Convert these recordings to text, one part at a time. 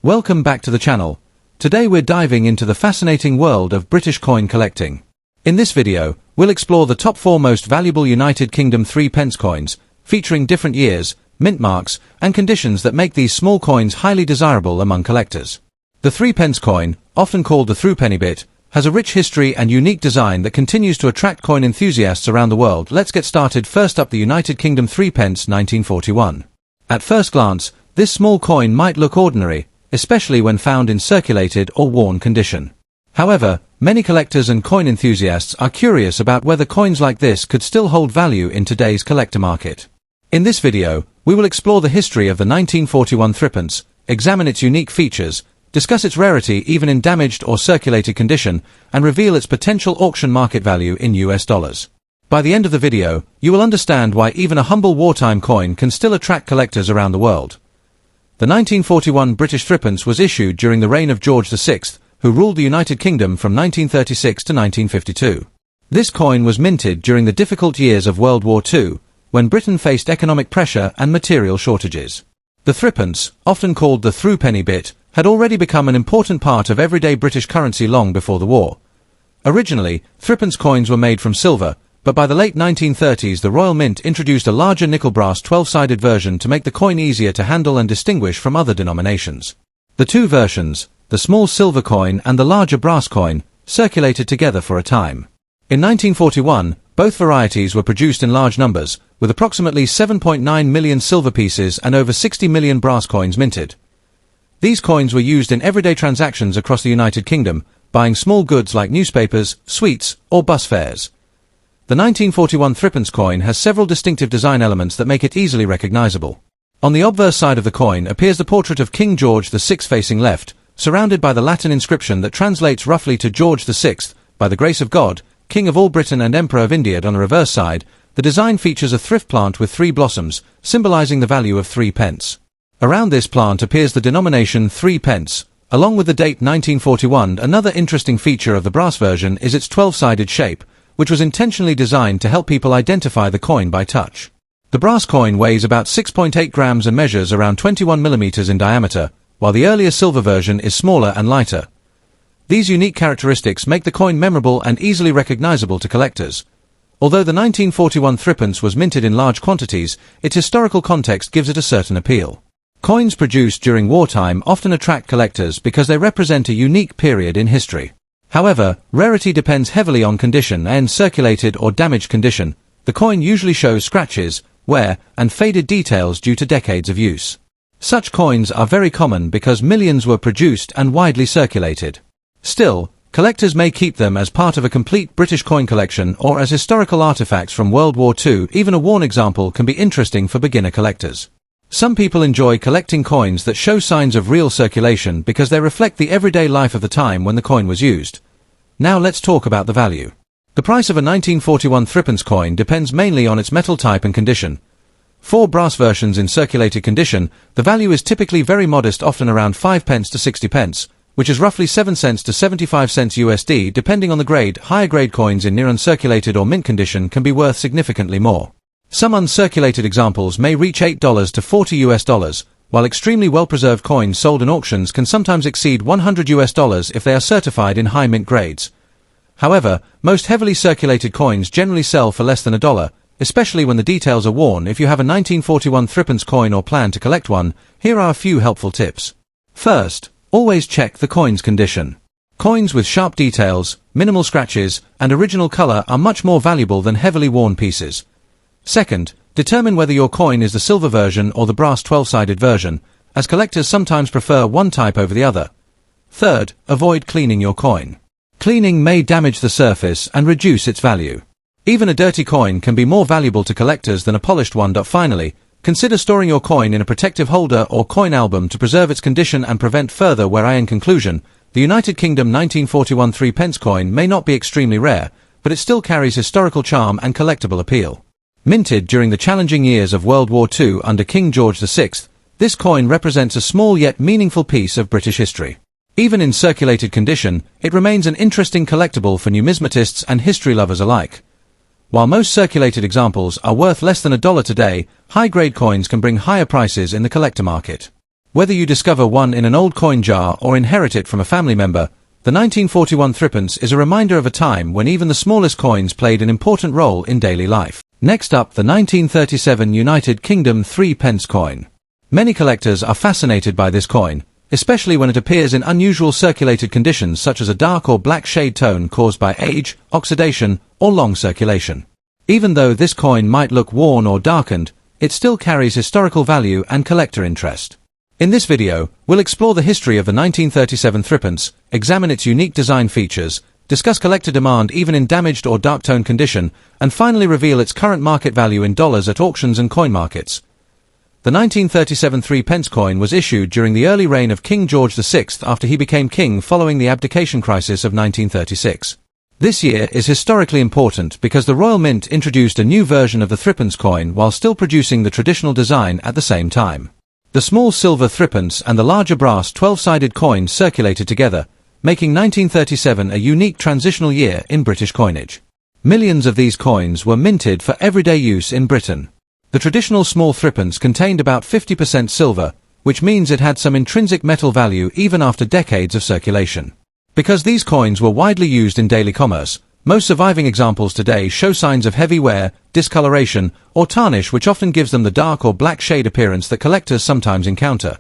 Welcome back to the channel. Today we're diving into the fascinating world of British coin collecting. In this video, we'll explore the top 4 most valuable United Kingdom 3 pence coins, featuring different years, mint marks, and conditions that make these small coins highly desirable among collectors. The 3 pence coin, often called the threepenny bit, has a rich history and unique design that continues to attract coin enthusiasts around the world. Let's get started. First up, the United Kingdom 3 pence 1941. At first glance, this small coin might look ordinary, especially when found in circulated or worn condition. However, many collectors and coin enthusiasts are curious about whether coins like this could still hold value in today's collector market. In this video, we will explore the history of the 1941 threepence, examine its unique features, discuss its rarity even in damaged or circulated condition, and reveal its potential auction market value in US dollars. By the end of the video, you will understand why even a humble wartime coin can still attract collectors around the world. The 1941 British threepence was issued during the reign of George VI, who ruled the United Kingdom from 1936 to 1952. This coin was minted during the difficult years of World War II, when Britain faced economic pressure and material shortages. The threepence, often called the threepenny bit, had already become an important part of everyday British currency long before the war. Originally, threepence coins were made from silver, but by the late 1930s the Royal Mint introduced a larger nickel-brass 12-sided version to make the coin easier to handle and distinguish from other denominations. The two versions, the small silver coin and the larger brass coin, circulated together for a time. In 1941, both varieties were produced in large numbers, with approximately 7.9 million silver pieces and over 60 million brass coins minted. These coins were used in everyday transactions across the United Kingdom, buying small goods like newspapers, sweets, or bus fares. The 1941 threepence coin has several distinctive design elements that make it easily recognizable. On the obverse side of the coin appears the portrait of King George VI facing left, surrounded by the Latin inscription that translates roughly to George VI, by the grace of God, King of all Britain and Emperor of India. On the reverse side, the design features a thrift plant with 3 blossoms, symbolizing the value of 3 pence. Around this plant appears the denomination 3 pence, along with the date 1941. Another interesting feature of the brass version is its 12-sided shape, which was intentionally designed to help people identify the coin by touch. The brass coin weighs about 6.8 grams and measures around 21 millimeters in diameter, while the earlier silver version is smaller and lighter. These unique characteristics make the coin memorable and easily recognizable to collectors. Although the 1941 threepence was minted in large quantities, its historical context gives it a certain appeal. Coins produced during wartime often attract collectors because they represent a unique period in history. However, rarity depends heavily on condition, and in circulated or damaged condition, the coin usually shows scratches, wear, and faded details due to decades of use. Such coins are very common because millions were produced and widely circulated. Still, collectors may keep them as part of a complete British coin collection or as historical artifacts from World War II. Even a worn example can be interesting for beginner collectors. Some people enjoy collecting coins that show signs of real circulation because they reflect the everyday life of the time when the coin was used. Now let's talk about the value. The price of a 1941 threepence coin depends mainly on its metal type and condition. For brass versions in circulated condition, the value is typically very modest, often around 5 pence to 60 pence, which is roughly 7 cents to 75 cents USD depending on the grade. Higher grade coins in near uncirculated or mint condition can be worth significantly more. Some uncirculated examples may reach $8 to 40 US dollars, while extremely well-preserved coins sold in auctions can sometimes exceed 100 US dollars if they are certified in high mint grades. However, most heavily circulated coins generally sell for less than $1, especially when the details are worn. If you have a 1941 threepence coin or plan to collect one, here are a few helpful tips. First, always check the coin's condition. Coins with sharp details, minimal scratches, and original color are much more valuable than heavily worn pieces. Second, determine whether your coin is the silver version or the brass 12-sided version, as collectors sometimes prefer one type over the other. Third, avoid cleaning your coin. Cleaning may damage the surface and reduce its value. Even a dirty coin can be more valuable to collectors than a polished one. Finally, consider storing your coin in a protective holder or coin album to preserve its condition and prevent further wear. In conclusion, the United Kingdom 1941 3 pence coin may not be extremely rare, but it still carries historical charm and collectible appeal. Minted during the challenging years of World War II under King George VI, this coin represents a small yet meaningful piece of British history. Even in circulated condition, it remains an interesting collectible for numismatists and history lovers alike. While most circulated examples are worth less than $1 today, high-grade coins can bring higher prices in the collector market. Whether you discover one in an old coin jar or inherit it from a family member, the 1941 threepence is a reminder of a time when even the smallest coins played an important role in daily life. Next up, the 1937 United Kingdom 3 pence coin. Many collectors are fascinated by this coin, especially when it appears in unusual circulated conditions such as a dark or black shade tone caused by age, oxidation, or long circulation. Even though this coin might look worn or darkened, it still carries historical value and collector interest. In this video, we'll explore the history of the 1937 threepence, examine its unique design features, discuss collector demand even in damaged or dark tone condition, and finally reveal its current market value in dollars at auctions and coin markets. The 1937 3 pence coin was issued during the early reign of King George VI after he became king following the abdication crisis of 1936. This year is historically important because the Royal Mint introduced a new version of the threepence coin while still producing the traditional design at the same time. The small silver threepence and the larger brass 12-sided coin circulated together, making 1937 a unique transitional year in British coinage. Millions of these coins were minted for everyday use in Britain. The traditional small threepence contained about 50% silver, which means it had some intrinsic metal value even after decades of circulation. Because these coins were widely used in daily commerce, most surviving examples today show signs of heavy wear, discoloration, or tarnish, which often gives them the dark or black shade appearance that collectors sometimes encounter.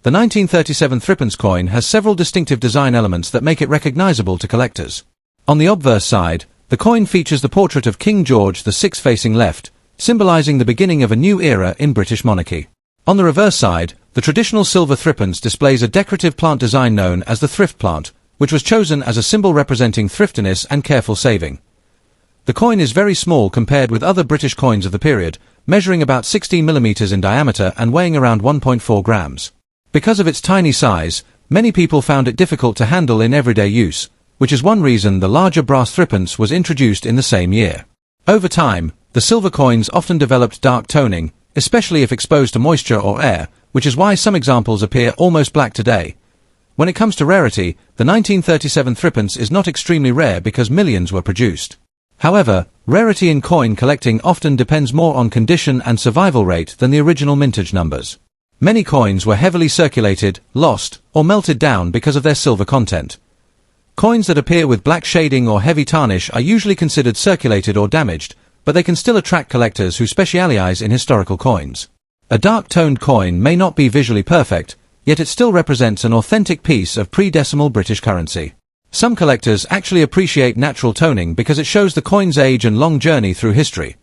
The 1937 threepence coin has several distinctive design elements that make it recognizable to collectors. On the obverse side, the coin features the portrait of King George VI facing left, symbolizing the beginning of a new era in British monarchy. On the reverse side, the traditional silver threepence displays a decorative plant design known as the thrift plant, which was chosen as a symbol representing thriftiness and careful saving. The coin is very small compared with other British coins of the period, measuring about 16 millimeters in diameter and weighing around 1.4 grams. Because of its tiny size, many people found it difficult to handle in everyday use, which is one reason the larger brass threepence was introduced in the same year. Over time, the silver coins often developed dark toning, especially if exposed to moisture or air, which is why some examples appear almost black today. When it comes to rarity, the 1937 threepence is not extremely rare because millions were produced. However, rarity in coin collecting often depends more on condition and survival rate than the original mintage numbers. Many coins were heavily circulated, lost, or melted down because of their silver content. Coins that appear with black shading or heavy tarnish are usually considered circulated or damaged, but they can still attract collectors who specialize in historical coins. A dark-toned coin may not be visually perfect, yet it still represents an authentic piece of pre-decimal British currency. Some collectors actually appreciate natural toning because it shows the coin's age and long journey through history.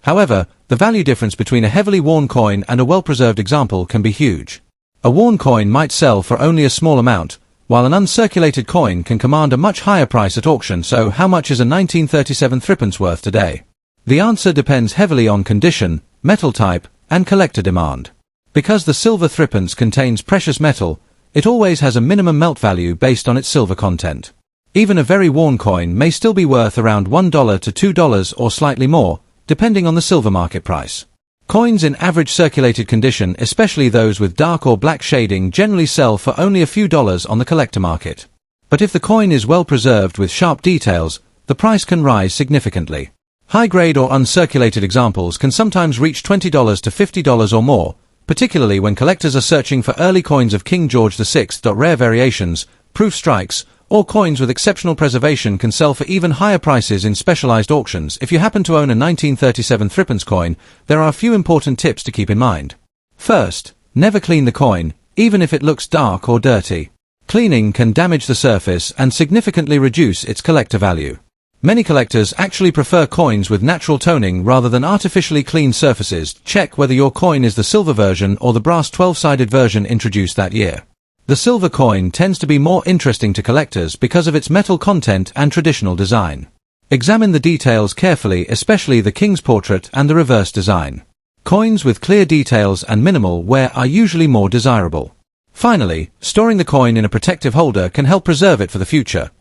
However, the value difference between a heavily worn coin and a well-preserved example can be huge. A worn coin might sell for only a small amount, while an uncirculated coin can command a much higher price at auction. So how much is a 1937 threepence worth today? The answer depends heavily on condition, metal type, and collector demand. Because the silver threepence contains precious metal, it always has a minimum melt value based on its silver content. Even a very worn coin may still be worth around $1 to $2 or slightly more, depending on the silver market price. Coins in average circulated condition, especially those with dark or black shading, generally sell for only a few dollars on the collector market. But if the coin is well preserved with sharp details, the price can rise significantly. High-grade or uncirculated examples can sometimes reach $20 to $50 or more, particularly when collectors are searching for early coins of King George VI. Rare variations, proof strikes, or coins with exceptional preservation can sell for even higher prices in specialized auctions. If you happen to own a 1937 threepence coin, there are a few important tips to keep in mind. First, never clean the coin, even if it looks dark or dirty. Cleaning can damage the surface and significantly reduce its collector value. Many collectors actually prefer coins with natural toning rather than artificially clean surfaces. Check whether your coin is the silver version or the brass 12-sided version introduced that year. The silver coin tends to be more interesting to collectors because of its metal content and traditional design. Examine the details carefully, especially the king's portrait and the reverse design. Coins with clear details and minimal wear are usually more desirable. Finally, storing the coin in a protective holder can help preserve it for the future.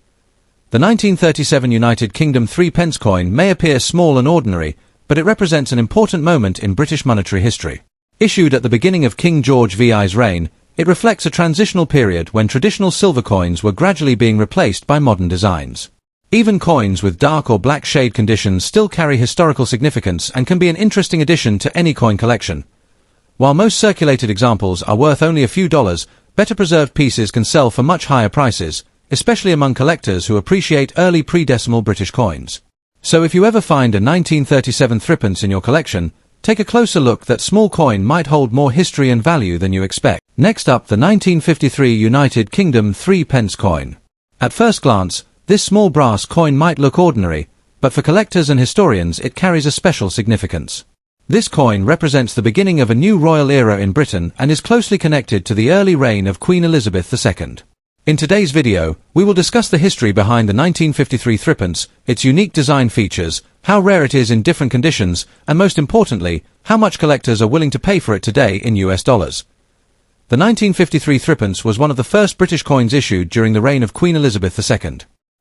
The 1937 United Kingdom 3 pence coin may appear small and ordinary, but it represents an important moment in British monetary history. Issued at the beginning of King George VI's reign, it reflects a transitional period when traditional silver coins were gradually being replaced by modern designs. Even coins with dark or black shade conditions still carry historical significance and can be an interesting addition to any coin collection. While most circulated examples are worth only a few dollars, better preserved pieces can sell for much higher prices, especially among collectors who appreciate early pre-decimal British coins. So if you ever find a 1937 threepence in your collection, take a closer look. That small coin might hold more history and value than you expect. Next up, the 1953 United Kingdom 3 pence coin. At first glance, this small brass coin might look ordinary, but for collectors and historians it carries a special significance. This coin represents the beginning of a new royal era in Britain and is closely connected to the early reign of Queen Elizabeth II. In today's video, we will discuss the history behind the 1953 threepence, its unique design features, how rare it is in different conditions, and most importantly, how much collectors are willing to pay for it today in US dollars. The 1953 threepence was one of the first British coins issued during the reign of Queen Elizabeth II.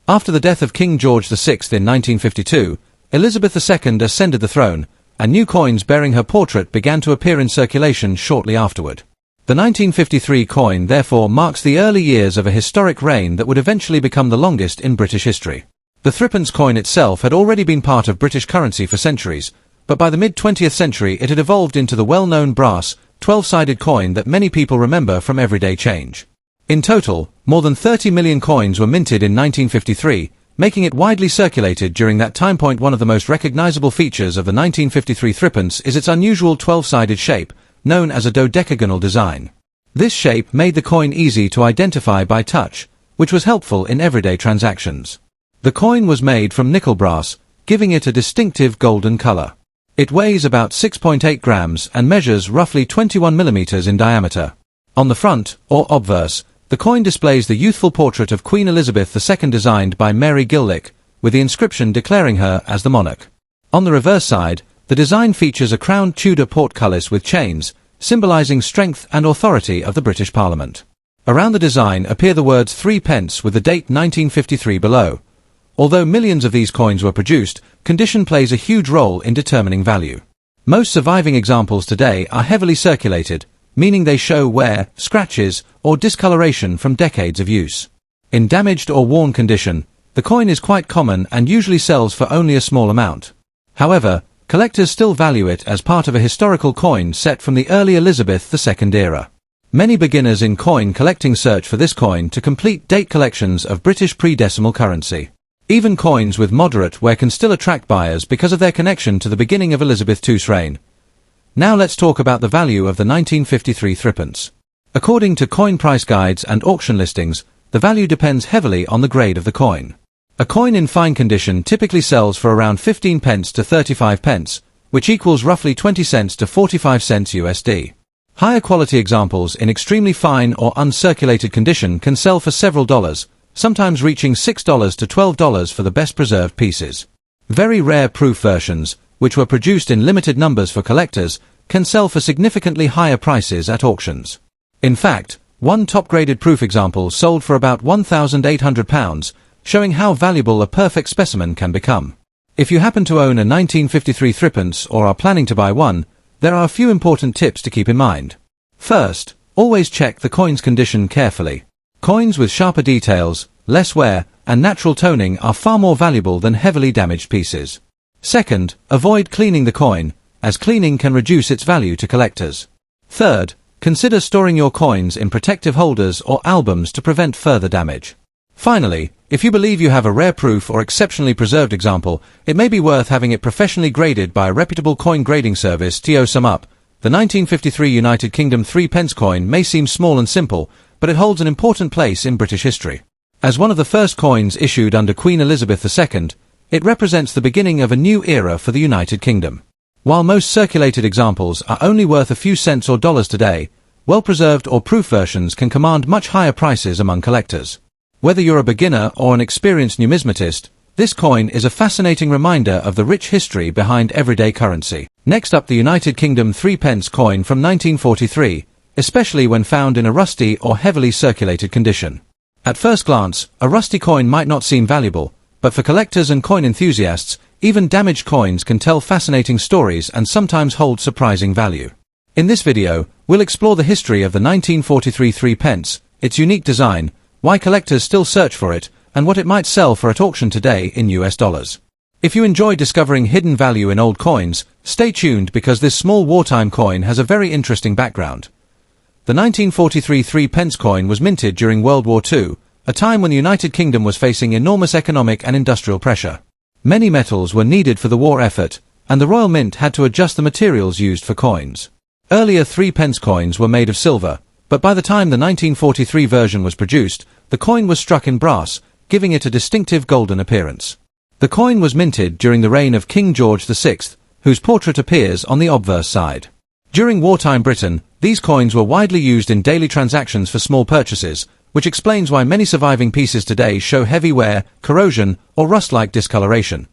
After the death of King George VI in 1952, Elizabeth II ascended the throne, and new coins bearing her portrait began to appear in circulation shortly afterward. The 1953 coin therefore marks the early years of a historic reign that would eventually become the longest in British history. The threepence coin itself had already been part of British currency for centuries, but by the mid-20th century it had evolved into the well-known brass, 12-sided coin that many people remember from everyday change. In total, more than 30 million coins were minted in 1953, making it widely circulated during that time point. One of the most recognizable features of the 1953 threepence is its unusual 12-sided shape, known as a dodecagonal design. This shape made the coin easy to identify by touch, which was helpful in everyday transactions. The coin was made from nickel brass, giving it a distinctive golden color. It weighs about 6.8 grams and measures roughly 21 millimeters in diameter. On the front, or obverse, the coin displays the youthful portrait of Queen Elizabeth II designed by Mary Gillick, with the inscription declaring her as the monarch. On the reverse side, the design features a crowned Tudor portcullis with chains, symbolizing strength and authority of the British Parliament. Around the design appear the words 3 pence with the date 1953 below. Although millions of these coins were produced, condition plays a huge role in determining value. Most surviving examples today are heavily circulated, meaning they show wear, scratches, or discoloration from decades of use. In damaged or worn condition, the coin is quite common and usually sells for only a small amount. However, collectors still value it as part of a historical coin set from the early Elizabeth II era. Many beginners in coin collecting search for this coin to complete date collections of British pre-decimal currency. Even coins with moderate wear can still attract buyers because of their connection to the beginning of Elizabeth II's reign. Now let's talk about the value of the 1953 threepence. According to coin price guides and auction listings, the value depends heavily on the grade of the coin. A coin in fine condition typically sells for around 15 pence to 35 pence, which equals roughly 20 cents to 45 cents USD. Higher quality examples in extremely fine or uncirculated condition can sell for several dollars, sometimes reaching $6 to $12 for the best preserved pieces. Very rare proof versions, which were produced in limited numbers for collectors, can sell for significantly higher prices at auctions. In fact, one top-graded proof example sold for about £1,800, showing how valuable a perfect specimen can become. If you happen to own a 1953 threepence or are planning to buy one, there are a few important tips to keep in mind. First, always check the coin's condition carefully. Coins with sharper details, less wear, and natural toning are far more valuable than heavily damaged pieces. Second, avoid cleaning the coin, as cleaning can reduce its value to collectors. Third, consider storing your coins in protective holders or albums to prevent further damage. Finally, if you believe you have a rare proof or exceptionally preserved example, it may be worth having it professionally graded by a reputable coin grading service. To sum up, the 1953 United Kingdom 3 pence coin may seem small and simple, but it holds an important place in British history. As one of the first coins issued under Queen Elizabeth II, it represents the beginning of a new era for the United Kingdom. While most circulated examples are only worth a few cents or dollars today, well-preserved or proof versions can command much higher prices among collectors. Whether you're a beginner or an experienced numismatist, this coin is a fascinating reminder of the rich history behind everyday currency. Next up, the United Kingdom 3 pence coin from 1943, especially when found in a rusty or heavily circulated condition. At first glance, a rusty coin might not seem valuable, but for collectors and coin enthusiasts, even damaged coins can tell fascinating stories and sometimes hold surprising value. In this video, we'll explore the history of the 1943 3 pence, its unique design, why collectors still search for it, and what it might sell for at auction today in US dollars. If you enjoy discovering hidden value in old coins, Stay tuned because this small wartime coin has a very interesting background. The 1943 3-pence coin was minted during World War II, a time when the United Kingdom was facing enormous economic and industrial pressure. Many metals were needed for the war effort, and the Royal Mint had to adjust the materials used for coins. Earlier 3-pence coins were made of silver, but by the time the 1943 version was produced, the coin was struck in brass, giving it a distinctive golden appearance. The coin was minted during the reign of King George VI, whose portrait appears on the obverse side. During wartime Britain, these coins were widely used in daily transactions for small purchases, which explains why many surviving pieces today show heavy wear, corrosion, or rust-like discoloration.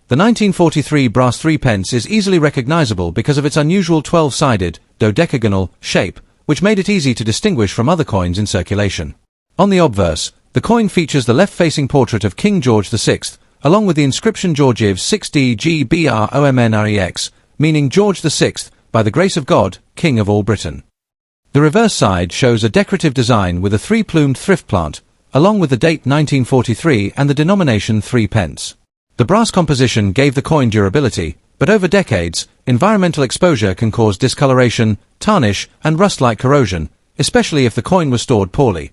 The 1943 brass 3-pence is easily recognizable because of its unusual 12-sided, dodecagonal shape, which made it easy to distinguish from other coins in circulation. On the obverse, the coin features the left-facing portrait of King George VI, along with the inscription Georgiv 6D GBROMNREX, meaning George VI, by the grace of God, King of all Britain. The reverse side shows a decorative design with a 3-plumed thrift plant, along with the date 1943 and the denomination 3 pence. The brass composition gave the coin durability, but over decades, environmental exposure can cause discoloration, tarnish, and rust-like corrosion, especially if the coin was stored poorly.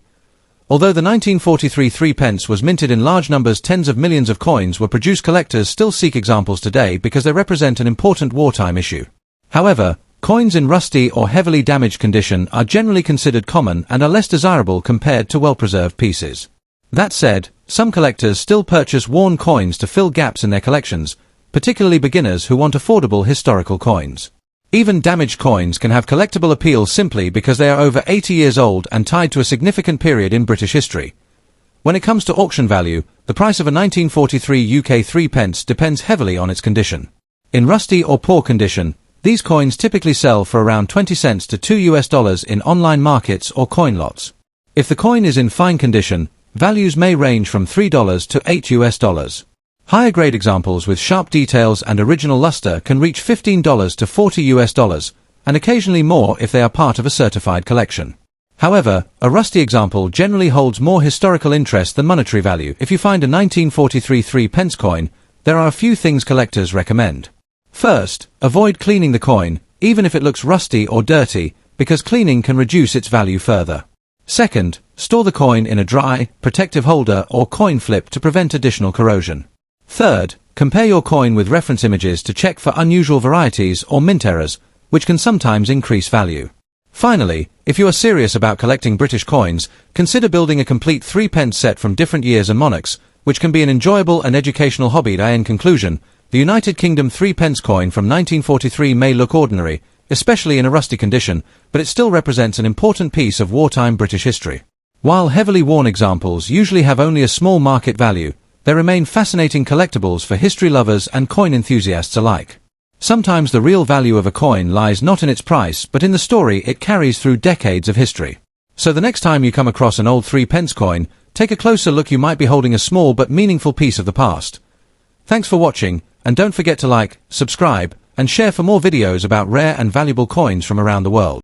Although the 1943 3-pence was minted in large numbers, tens of millions of coins were produced. Collectors still seek examples today because they represent an important wartime issue. However, coins in rusty or heavily damaged condition are generally considered common and are less desirable compared to well-preserved pieces. That said, some collectors still purchase worn coins to fill gaps in their collections, particularly beginners who want affordable historical coins. Even damaged coins can have collectible appeal simply because they are over 80 years old and tied to a significant period in British history. When it comes to auction value, the price of a 1943 UK 3-pence depends heavily on its condition. In rusty or poor condition, these coins typically sell for around 20 cents to $2 in online markets or coin lots. If the coin is in fine condition, values may range from $3 to $8. Higher grade examples with sharp details and original luster can reach $15 to $40, and occasionally more if they are part of a certified collection. However, a rusty example generally holds more historical interest than monetary value. If you find a 1943 3-pence coin, there are a few things collectors recommend. First, avoid cleaning the coin, even if it looks rusty or dirty, because cleaning can reduce its value further. Second, store the coin in a dry, protective holder or coin flip to prevent additional corrosion. Third, compare your coin with reference images to check for unusual varieties or mint errors, which can sometimes increase value. Finally, if you are serious about collecting British coins, consider building a complete 3-pence set from different years and monarchs, which can be an enjoyable and educational hobby. In conclusion, the United Kingdom 3-pence coin from 1943 may look ordinary, especially in a rusty condition, but it still represents an important piece of wartime British history. While heavily worn examples usually have only a small market value, they remain fascinating collectibles for history lovers and coin enthusiasts alike. Sometimes the real value of a coin lies not in its price but in the story it carries through decades of history. So the next time you come across an old 3-pence coin, take a closer look. You might be holding a small but meaningful piece of the past. Thanks for watching, and don't forget to like, subscribe, and share for more videos about rare and valuable coins from around the world.